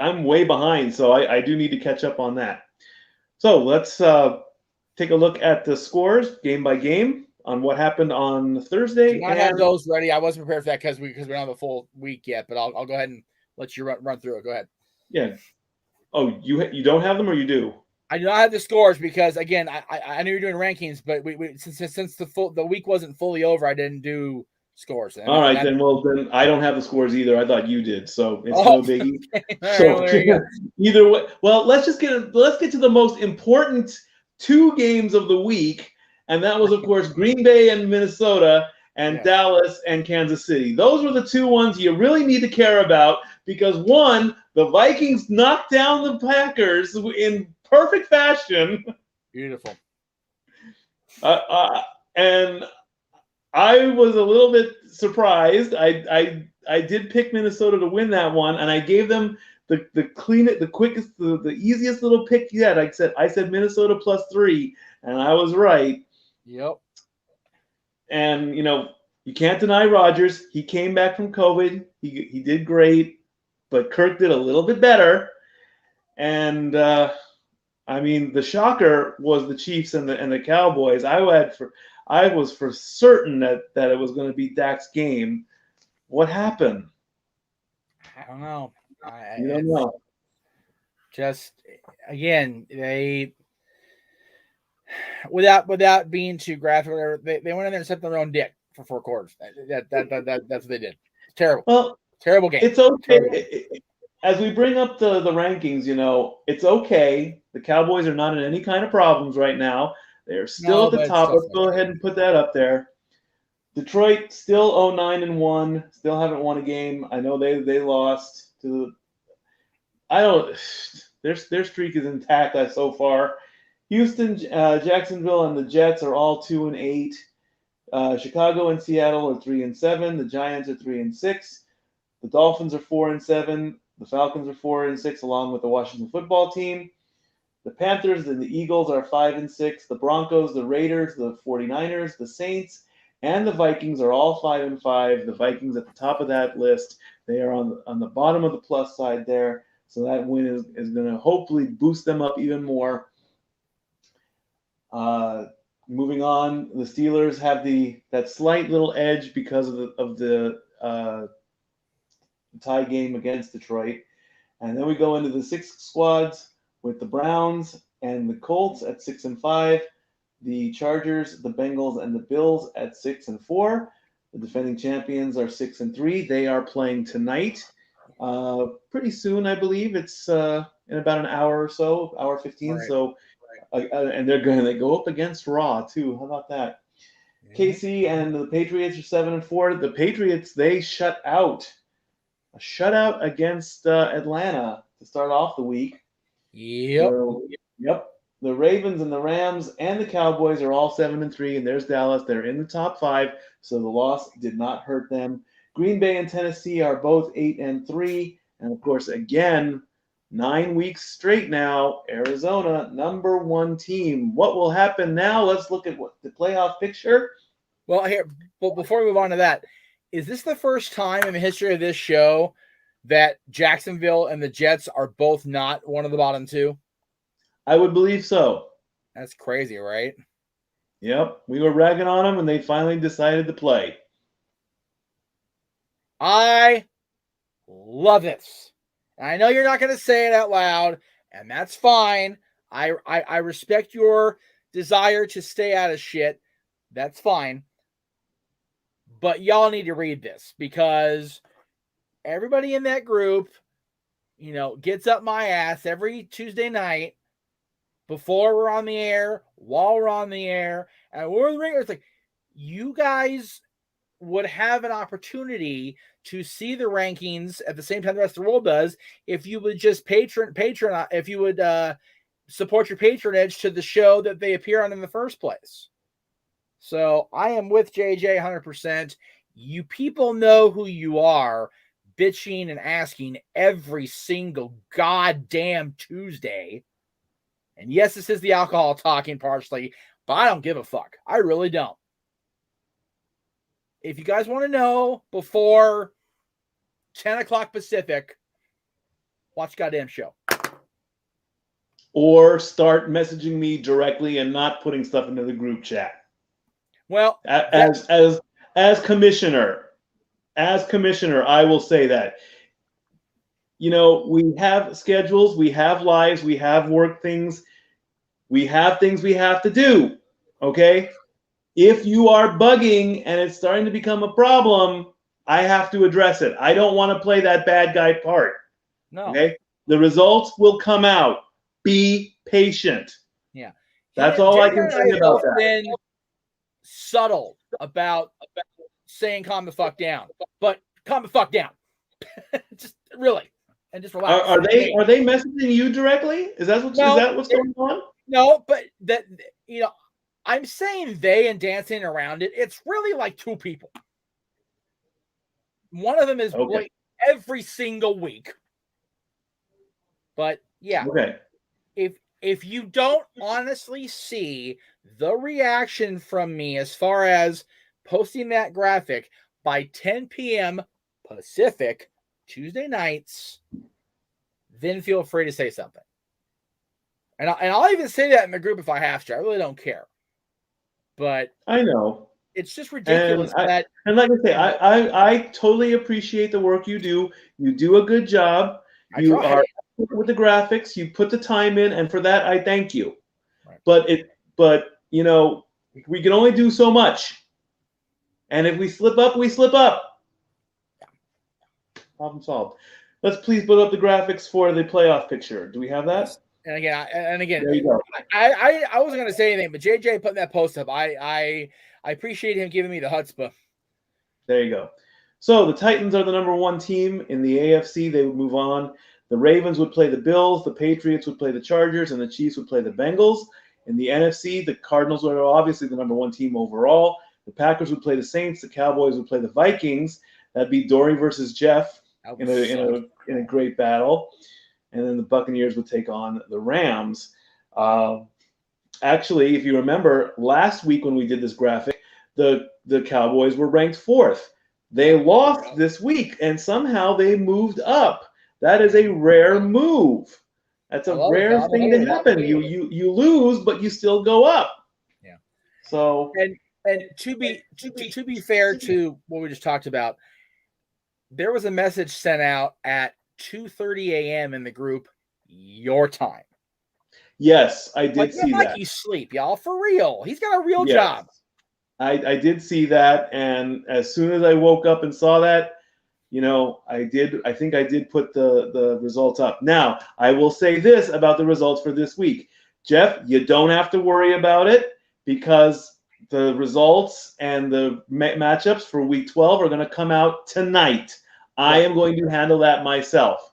I'm way behind, so I do need to catch up on that. So let's take a look at the scores game by game on what happened on Thursday. I have those ready. I wasn't prepared for that because we don't have a full week yet, but I'll go ahead and let you run through it. Go ahead. Yeah. Oh, you don't have them, or you do? I do not have the scores because again, I knew you were doing rankings, but we since the week wasn't fully over, I didn't do scores. All right, then I don't have the scores either. I thought you did, so it's no biggie. Okay. So either way, well, let's get to the most important 2 games of the week, and that was, of course, Green Bay and Minnesota, and Dallas and Kansas City. Those were the 2 ones you really need to care about because, one, the Vikings knocked down the Packers in perfect fashion. Beautiful. And I was a little bit surprised. I did pick Minnesota to win that one, and I gave them the cleanest, the quickest, the easiest little pick yet. I said Minnesota +3, and I was right. Yep. And you can't deny Rodgers. He came back from COVID. He did great, but Kirk did a little bit better. And I mean, the shocker was the Chiefs and the Cowboys. I was for certain that it was going to be Dak's game. What happened? I don't know. You don't know. Just again, they without being too graphic, they went in there and stepped on their own dick for 4 quarters. That's what they did. It's terrible. Well, terrible game. It's okay. As we bring up the rankings, it's okay. The Cowboys are not in any kind of problems right now. They're still at the top. Let's go ahead and put that up there. Detroit still 0-9-1. Still haven't won a game. I know they lost to. Their streak is intact so far. Houston, Jacksonville, and the Jets are all 2-8. Chicago and Seattle are 3-7. The Giants are 3-6. The Dolphins are 4-7. The Falcons are 4-6, along with the Washington football team. The Panthers and the Eagles are 5-6. The Broncos, the Raiders, the 49ers, the Saints, and the Vikings are all 5-5. The Vikings at the top of that list. They are on the bottom of the plus side there. So that win is going to hopefully boost them up even more. Moving on, the Steelers have that slight little edge because of the tie game against Detroit. And then we go into the 6 squads with the Browns and the Colts at 6-5, the Chargers, the Bengals, and the Bills at 6-4. The defending champions are 6-3. They are playing tonight, pretty soon, I believe. It's in about an hour or so, hour 15. Right. So, and they're going to go up against Raw too. How about that? KC and the Patriots are 7-4. The Patriots, they shut out a shutout against Atlanta to start off the week. Yep. The Ravens and the Rams and the Cowboys are all 7-3, and there's Dallas. They're in the top 5, so the loss did not hurt them. Green Bay and Tennessee are both 8-3, and of course, again, 9 weeks straight now, Arizona, number 1 team. What will happen now? Let's look at the playoff picture. Well, before we move on to that, is this the first time in the history of this show that Jacksonville and the Jets are both not one of the bottom 2? I would believe so. That's crazy, right? Yep. We were ragging on them, and they finally decided to play. I love this. I know you're not going to say it out loud, and that's fine. I respect your desire to stay out of shit. That's fine. But y'all need to read this because everybody in that group, gets up my ass every Tuesday night before we're on the air, while we're on the air, and we're in the ring. It's like, you guys would have an opportunity to see the rankings at the same time the rest of the world does if you would just if you would support your patronage to the show that they appear on in the first place. So I am with JJ 100%. You people know who you are, bitching and asking every single goddamn Tuesday. And yes, this is the alcohol talking partially, but I don't give a fuck. I really don't. If you guys want to know before 10 o'clock Pacific, watch goddamn show. Or start messaging me directly and not putting stuff into the group chat. Well, as commissioner, I will say that. You know, we have schedules, we have lives, we have work things, we have things we have to do. Okay? If you are bugging and it's starting to become a problem, I have to address it. I don't want to play that bad guy part. no. Okay? The results will come out. Be patient. Yeah. That's all I can JJ say about that. Been subtle about saying calm the fuck down, but calm the fuck down. Just really, and just relax. Are they messaging you directly? Is that what's going on? No, but that, you know, I'm saying they and dancing around it. It's really like two people. One of them is Blake every single week. But yeah, okay. If you don't honestly see the reaction from me as far as posting that graphic by 10 p.m. Pacific Tuesday nights, then feel free to say something. And I'll even say that in the group if I have to. I really don't care. But I know it's just ridiculous and like I say, I totally appreciate the work you do. You do a good job. You are with the graphics. You put the time in, and for that I thank you. Right. But you know, we can only do so much. And if we slip up, we slip up. Problem solved. Let's please put up the graphics for the playoff picture. Do we have that? And again, there you go. I wasn't going to say anything, but JJ putting that post up, I appreciate him giving me the chutzpah. There you go. So the Titans are the number one team in the AFC. They would move on. The Ravens would play the Bills. The Patriots would play the Chargers, and the Chiefs would play the Bengals. In the NFC, the Cardinals were obviously the number one team overall. The Packers would play the Saints. The Cowboys would play the Vikings. That'd be Dory versus Jeff in a great battle. And then the Buccaneers would take on the Rams. Actually, if you remember, last week when we did this graphic, the Cowboys were ranked 4th. They lost this week, and somehow they moved up. That is a rare move. That's a rare thing to happen. You lose, but you still go up. Yeah. So and to be fair to what we just talked about, there was a message sent out at 2:30 a.m. in the group, your time. Yes, I did see that. He's sleep, y'all, for real. He's got a real job. I did see that, and as soon as I woke up and saw that, you know, I think I did put the results up. Now, I will say this about the results for this week. Jeff, you don't have to worry about it because the results and the matchups for week 12 are going to come out tonight. I am going to handle that myself.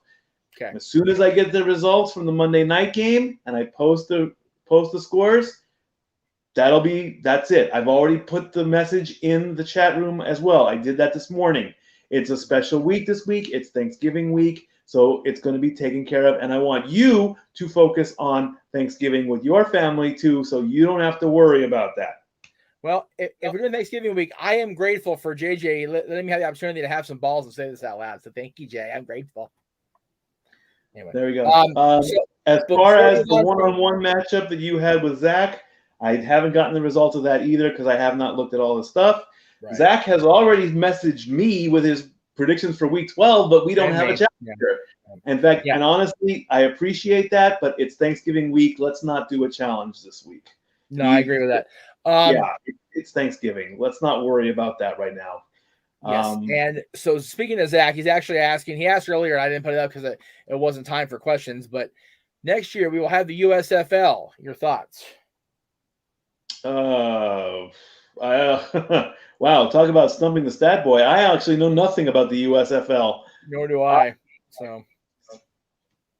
Okay. As soon as I get the results from the Monday night game and I post the scores, that's it. I've already put the message in the chat room as well. I did that this morning. It's a special week this week. It's Thanksgiving week, so it's going to be taken care of. And I want you to focus on Thanksgiving with your family too, so you don't have to worry about that. Well, if we're doing Thanksgiving week, I am grateful for JJ letting me have the opportunity to have some balls and say this out loud. So thank you, Jay. I'm grateful. Anyway, there we go. As far as the one-on-one matchup that you had with Zach, I haven't gotten the results of that either because I have not looked at all the stuff. Right. Zach has already messaged me with his predictions for week 12, but we don't have a challenger. Yeah. In fact, and honestly, I appreciate that, but it's Thanksgiving week. Let's not do a challenge this week. No, I agree with that. It's Thanksgiving. Let's not worry about that right now. Yes, and so speaking of Zach, he's actually asking. He asked earlier, and I didn't put it up because it wasn't time for questions. But next year we will have the USFL. Your thoughts? Wow, talk about stumping the stat boy. I actually know nothing about the USFL. Nor do I. So,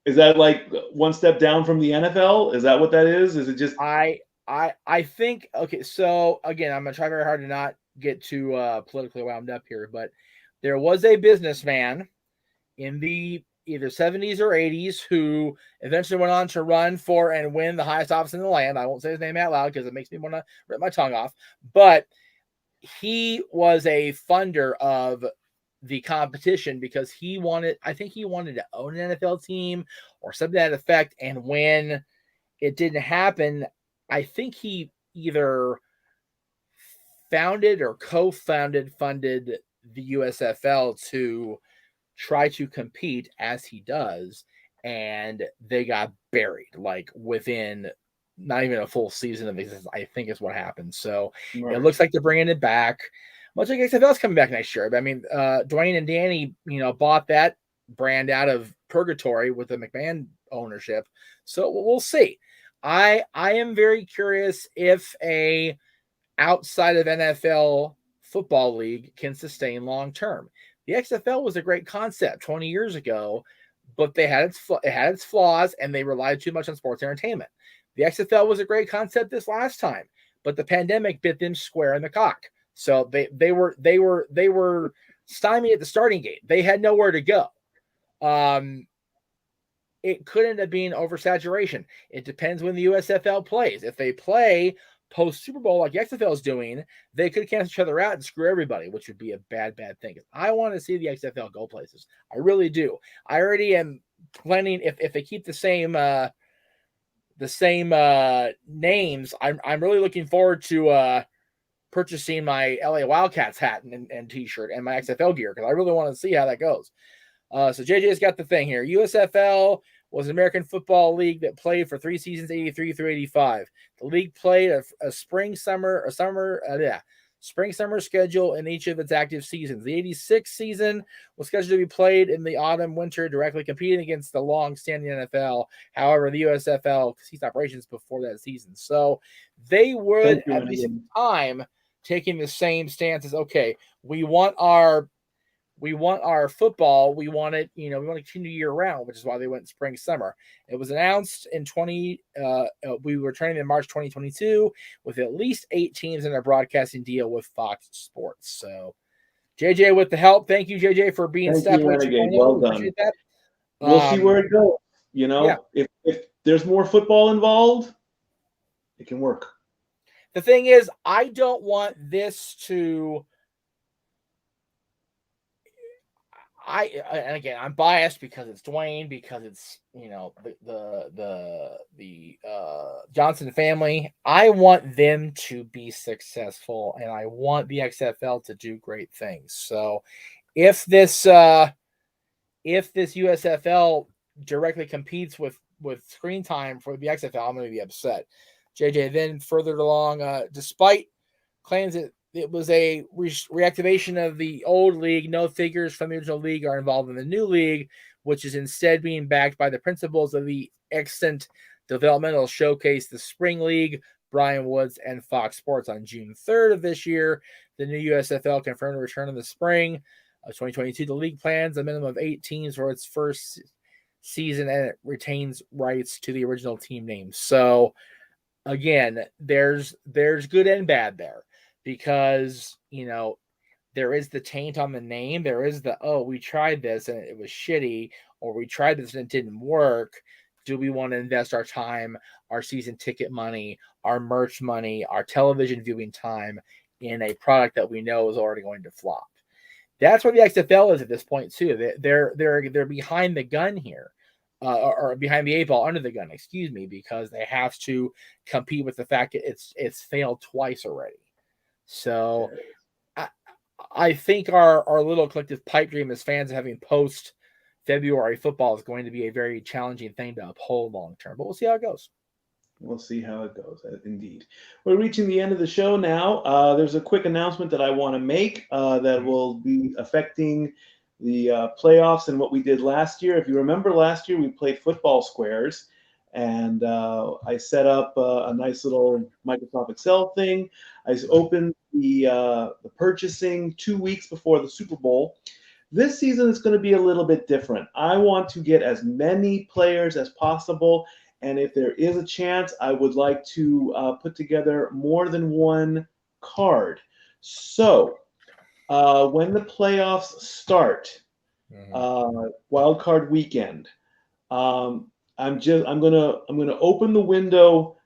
is that like one step down from the NFL? Is that what that is? Is it just? I I think okay. So again, I'm gonna try very hard to not get too politically wound up here, but there was a businessman in the either 70s or 80s who eventually went on to run for and win the highest office in the land. I won't say his name out loud because it makes me want to rip my tongue off. But he was a funder of the competition because I think he wanted to own an NFL team or something to that effect. And when it didn't happen, I think he either founded or funded the USFL to try to compete as he does, and they got buried like within not even a full season of existence, I think is what happened. So Right. it looks like they're bringing it back. Much like XFL is coming back next year. But I mean, Dwayne and Danny, bought that brand out of purgatory with the McMahon ownership. So we'll see. I am very curious if a outside of NFL football league can sustain long term. The XFL was a great concept 20 years ago, but it had its flaws, and they relied too much on sports entertainment. The XFL was a great concept this last time, but the pandemic bit them square in the cock. So they were stymied at the starting gate. They had nowhere to go. It could end up being oversaturation. It depends when the USFL plays. If they play post Super Bowl like the XFL is doing, they could cancel each other out and screw everybody, which would be a bad thing. I want to see the XFL go places. I really do. I already am planning if they keep the same names. I'm really looking forward to purchasing my LA Wildcats hat and t-shirt and my XFL gear because I really want to see how that goes. So JJ's got the thing here. USFL was an American Football League that played for 3 seasons, 83 through 85. The league played a spring summer schedule in each of its active seasons. The 86 season was scheduled to be played in the autumn winter, directly competing against the long-standing NFL. However, the USFL ceased operations before that season. So they would, at least at the time, taking the same stance as, okay, we want our football. We want it, we want to continue year round, which is why they went spring, summer. It was announced in we were training in March 2022 with at least 8 teams in a broadcasting deal with Fox Sports. So JJ with the help. Thank you, JJ, for being step Well done. That. We'll see where it goes. If there's more football involved, it can work. The thing is, I don't want this to. And again, I'm biased because it's Dwayne, because it's the Johnson family. I want them to be successful, and I want the XFL to do great things. So, if this USFL directly competes with screen time for the XFL, I'm going to be upset. JJ then further along, despite claims that it was a reactivation of the old league, no figures from the original league are involved in the new league, which is instead being backed by the principals of the extant developmental showcase, the Spring League, Brian Woods, and Fox Sports. On June 3rd of this year, the new USFL confirmed a return in the spring of 2022. The league plans a minimum of 8 teams for its first season, and it retains rights to the original team names. So, again, there's good and bad there. Because, there is the taint on the name. There is we tried this and it was shitty, or we tried this and it didn't work. Do we want to invest our time, our season ticket money, our merch money, our television viewing time in a product that we know is already going to flop? That's where the XFL is at this point too. They're behind the gun here. Or behind the 8 ball, under the gun, excuse me, because they have to compete with the fact that it's failed twice already. So I think our little collective pipe dream as fans of having post-February football is going to be a very challenging thing to uphold long term. But we'll see how it goes. We'll see how it goes, indeed. We're reaching the end of the show now. There's a quick announcement that I want to make that will be affecting the playoffs and what we did last year. If you remember last year, we played football squares. And I set up a nice little Microsoft Excel thing. I opened the purchasing 2 weeks before the Super Bowl. This season is going to be a little bit different. I want to get as many players as possible And if there is a chance, I would like to put together more than one card. So when the playoffs start, wild card weekend, I'm gonna open the window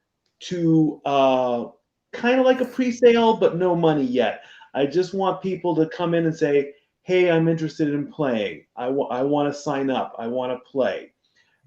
to kind of like a pre-sale, but no money yet. I just want people to come in and say, "Hey, I'm interested in playing. I want to sign up. I want to play."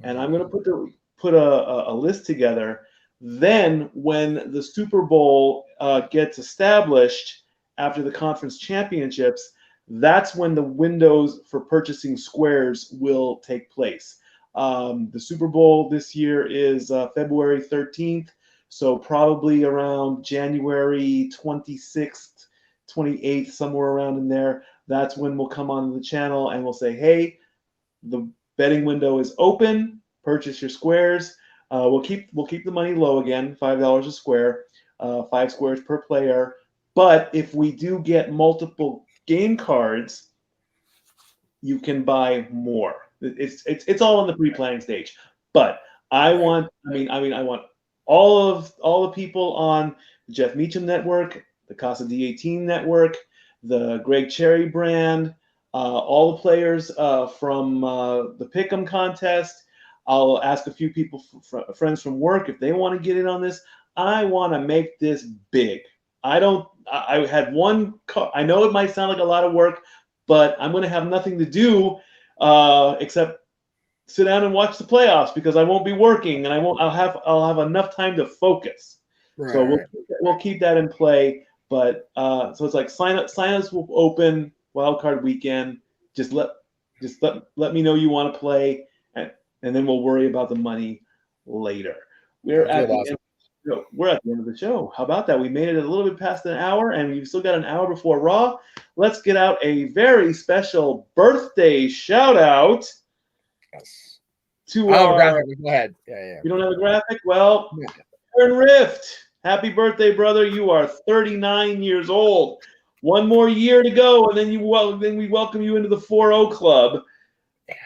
And I'm going to put a list together. Then, when the Super Bowl gets established after the conference championships, that's when the windows for purchasing squares will take place. The Super Bowl this year is February 13th, so probably around January 26th, 28th, somewhere around in there. That's when we'll come on the channel and we'll say, "Hey, the betting window is open. Purchase your squares." We'll keep the money low again, $5 a square, 5 squares per player. But if we do get multiple game cards, you can buy more. It's all in the pre-planning stage. But I want all the people on the Jeff Meacham Network, the Casa D18 Network, the Greg Cherry brand, all the players from the Pick'em contest. I'll ask a few people, friends from work, if they want to get in on this. I want to make this big. I had one. I know it might sound like a lot of work, but I'm going to have nothing to do except sit down and watch the playoffs because I won't be working and I'll have enough time to focus. Right. So we'll keep that in play. But so it's like signups will open wildcard weekend. Just let me know you want to play, and then we'll worry about the money later. We're at the end of the show. How about that? We made it a little bit past an hour, and we've still got an hour before Raw. Let's get out a very special birthday shout out. Yes. To I have a graphic. Go ahead. Yeah. You don't have a graphic? Well, Aaron Rift, happy birthday, brother! You are 39 years old. One more year to go, and then we welcome you into the 4-0 club.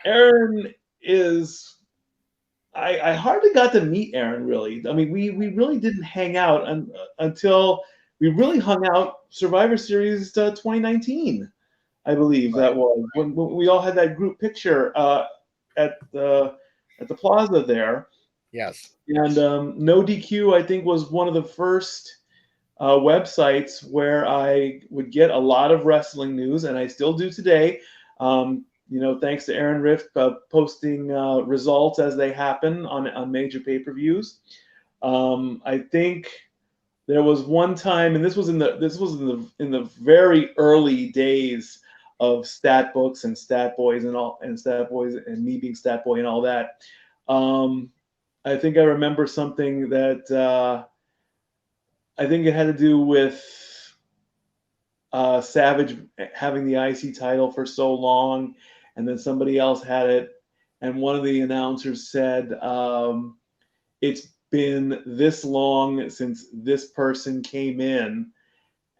Aaron is. I hardly got to meet Aaron, really. I mean, we really didn't hang out until we really hung out Survivor Series 2019, I believe that was when we all had that group picture at the plaza there. Yes. And No DQ, I think, was one of the first websites where I would get a lot of wrestling news, and I still do today. Thanks to Aaron Rift posting results as they happen on major pay-per-views. I think there was one time, and this was in the very early days of stat books and stat boys and stat boys and me being stat boy and all that. I think I remember something that I think it had to do with Savage having the IC title for so long, and then somebody else had it, and one of the announcers said, "It's been this long since this person came in."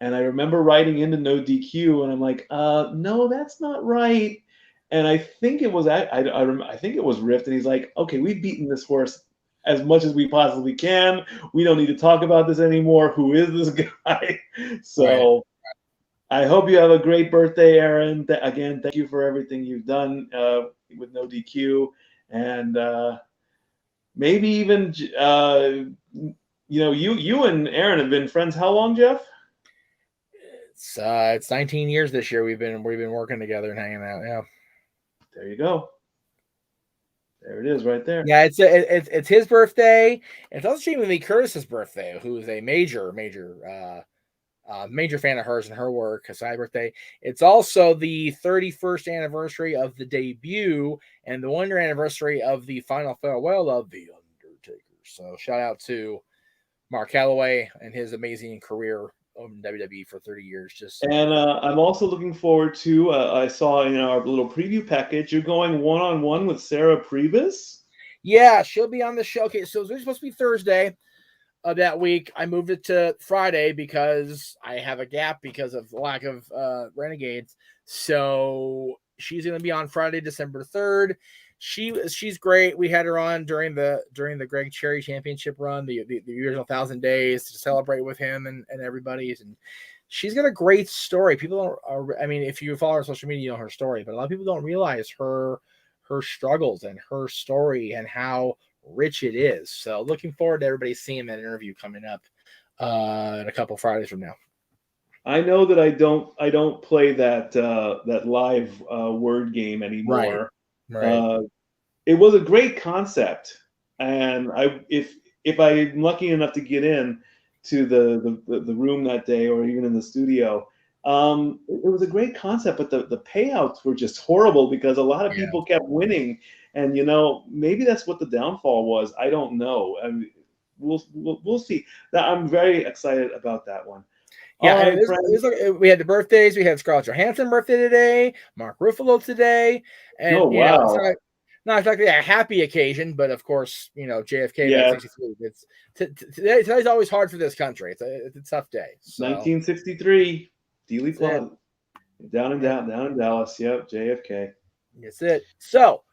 And I remember writing into No DQ, and I'm like, "No, that's not right." And I think it was I think it was Rift, and he's like, "Okay, we've beaten this horse as much as we possibly can. We don't need to talk about this anymore. Who is this guy?" So. Right. I hope you have a great birthday, Aaron. Again, thank you for everything you've done with No DQ, and maybe even you and Aaron have been friends how long, Jeff? It's 19 years this year. We've been working together and hanging out. Yeah. There you go. There it is, right there. Yeah, it's his birthday. It's also Jamie Lee Curtis's birthday, who is a major fan of hers and her work. It's my birthday. It's also the 31st anniversary of the debut and the 1-year anniversary of the final farewell of The Undertaker. So shout out to Mark Calloway and his amazing career in WWE for 30 years. And I'm also looking forward to, I saw in our little preview package, you're going one-on-one with Sarah Priebus? Yeah, she'll be on the show. Okay, so it's supposed to be Thursday of that week. I moved it to Friday because I have a gap because of lack of Renegades. So she's going to be on Friday, December 3rd. she's great. We had her on during the Greg Cherry Championship run, the original 1,000 days to celebrate with him and everybody's. And she's got a great story. People don't. I mean, if you follow her on social media, you know her story. But a lot of people don't realize her struggles and her story and how rich it is. So looking forward to everybody seeing that interview coming up in a couple Fridays from now. I know that I don't play that live word game anymore. Right. It was a great concept, and if I'm lucky enough to get in to the room that day or even in the studio, it was a great concept, but the payouts were just horrible because a lot of people kept winning, and maybe that's what the downfall was. I don't know. I mean, we'll see. I'm very excited about that one. Yeah, All right, we had the birthdays. We had Scarlett Johansson birthday today, Mark Ruffalo today, and oh wow, it's not exactly a happy occasion, but of course, JFK. Yeah. 1963. Today's always hard for this country. It's a tough day. So. 1963, Dealey Plaza, down in Dallas. Yep, JFK. That's it. So,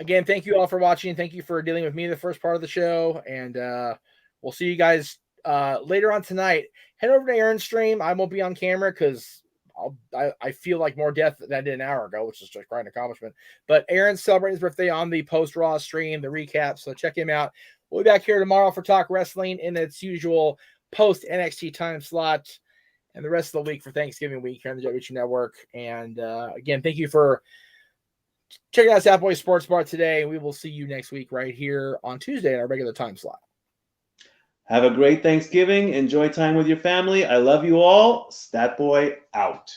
again, thank you all for watching. Thank you for dealing with me the first part of the show, and we'll see you guys later on tonight. Head over to Aaron's stream. I won't be on camera because I feel like more death than I did an hour ago, which is just quite an accomplishment. But Aaron's celebrating his birthday on the post-Raw stream, the recap, so check him out. We'll be back here tomorrow for Talk Wrestling in its usual post-NXT time slot, and the rest of the week for Thanksgiving week here on the WWE Network. And again, thank you for checking out Sat Boy Sports Bar today. We will see you next week right here on Tuesday in our regular time slot. Have a great Thanksgiving. Enjoy time with your family. I love you all. Stat Boy out.